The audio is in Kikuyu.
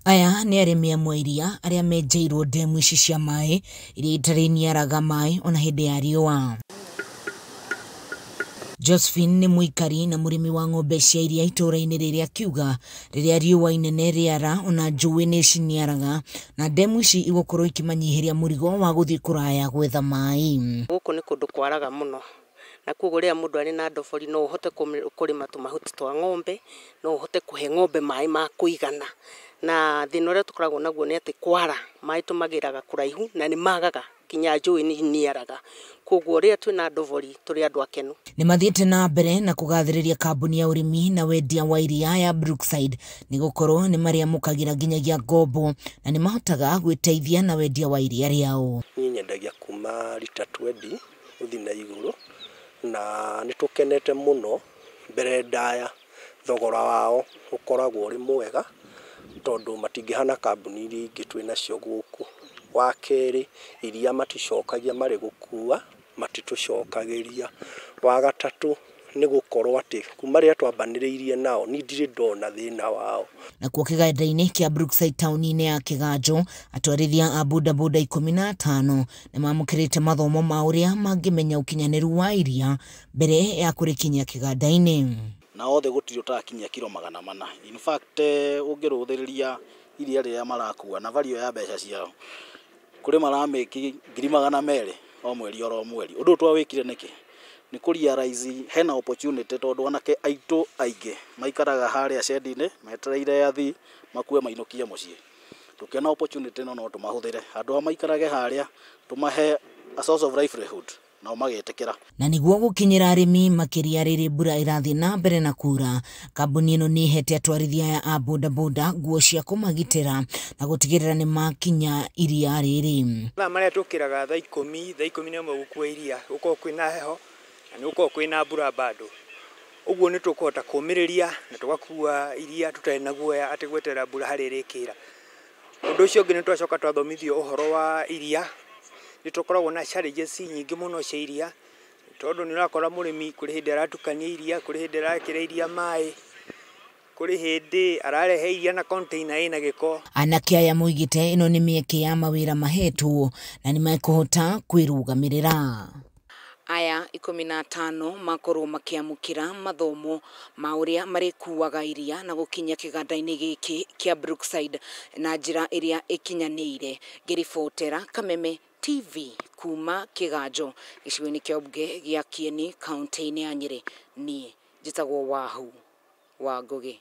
Aya nĩ arĩmi amwe iria arĩa menjeirwo ndemu ici cia maĩ iria itarĩ niaraga maĩ ona hĩndĩ ya riũa. Josephine nĩ mũikari na mũrĩmi wa ng'ombe cia iria itũũra-inĩ rĩrĩa akiuga rĩrĩa riũa inene rĩara ona njũĩ nĩ ciniaraga na ndemu ici igũkorwo ikĩmanyihĩria mũrigo wa gũthiĩ kũraya gwetha maĩ. Gũkũ nĩ kũndũ kwaraga mũno na koguo rĩrĩa mũndũ arĩ na ndobori no ũhote kũrĩma tũmahuti twa ng'ombe, no ũhote kũhe ng'ombe maĩ ma kũigana. Na thĩna ũrĩa tũkoragwo naguo nĩ atĩ kwara maĩ tũmagĩraga kũraihu na nĩ magaga kinya njũĩ nĩ niaraga. Koguo rĩrĩa twĩna ndobori tũrĩ andũ akenu. Nĩ mathiĩte na mbere na kũgathĩrĩria kambuni ya ũrĩmi na wendia wa iria ya Brookside nĩ gũkorwo nĩ marĩamũkagĩra nginyagia ngombo na nĩ mahotaga gwĩteithia na wendia wa iria rĩao. Niĩ nyendagia kuma rita 20 gũthiĩ na igũrũ na nĩ tũkenete mũno. Mbere ndaya thogora wao ũkoragwo ũrĩ mwega tondũ matingĩhana kambuni iria ingĩ twĩnacio gũkũ. Wa kerĩ, iria maticokagia marĩ gũkua, matitũcokagĩria. Wa gatatũ, nĩ gũkorwo atĩ kuma rĩrĩa twambanĩrĩirie nao niĩ ndirĩ ndona thĩna wao. Nakuo kĩganda-inĩ kĩa Brookside taũni-inĩ ya Kĩganjo, atwarithia a bodaboda 15 nĩ mamũkĩrĩte mathomo ma ũrĩa mangĩmenya ũkinyanĩru wa iria mbere ya kũrĩkinyia kĩganda-inĩ. Na othe gũtirĩ ũtakinyia kilo 400. In fact, ũngĩrũthĩrĩria iria rĩrĩa marakua na value ya mbeca ciao kũrĩ maramĩki 200,000 o mweri oro mweri. Ũndũ twawĩkire nĩkĩ? Nĩ kũrealize hena opportunity tondũ anake aitũ aingĩ maikaraga harĩa shendi-inĩ metereire athi makue mainũkie mũciĩ. Tũkĩona opportunity no tũmahũthĩre handũ ha maikarage harĩa tũmahe a source of livelihood na magetĩkĩra. Na nĩguo gũkinyĩra arĩmi makĩria rĩrĩ mbura ĩrathiĩ na mbere na kura, kambuni ĩno nĩ ihete atwarithia a bodaboda nguo cia kũmagitĩra na gũtigĩrĩra nĩ makinya iria rĩrĩ. Marĩa tũkĩraga thaa 10 nĩ gũkua iria, gũkorwo kwĩna heho na nĩ gũkorwo kwĩna mbura bado. Ũguo nĩ tũkũhota kũmĩrĩria na tũgakua iria tũtarĩ na guoya atĩ gweterera mbura harĩa ĩrĩkĩra. Ũndũ ũcio ũngĩ nĩ twacoka twathomithio ũhoro wa iria. Nĩ tũkoragwo na challenges nyingĩ mũno cia iria tondũ nĩ ũrakora mũrĩmi kũrĩ hĩndĩ aratukania iria, kũrĩ hĩndĩ arakĩra iria maĩ, kũrĩ hĩndĩ ararehe iria na container ĩna gĩko. Anake aya moigĩte ĩno nĩ mĩeke ya mawĩra mahetwo na nĩ mekũhota kwĩrũgamĩrĩra. Aya 15 makorwo makĩamũkĩra mathomo ma ũrĩa marĩkuaga iria na gũkinya kĩganda-inĩ gĩkĩ kĩa Brookside na njĩra ĩrĩa ĩkinyanĩire. Ngĩribotera Kameme TV kuma Kĩganjo gĩcigo-inĩ kĩa ũmbunge gĩa Kieni kaunti-inĩ ya Nyĩrĩ. Niĩ njĩtagwo Wahu wa Ngũgĩ.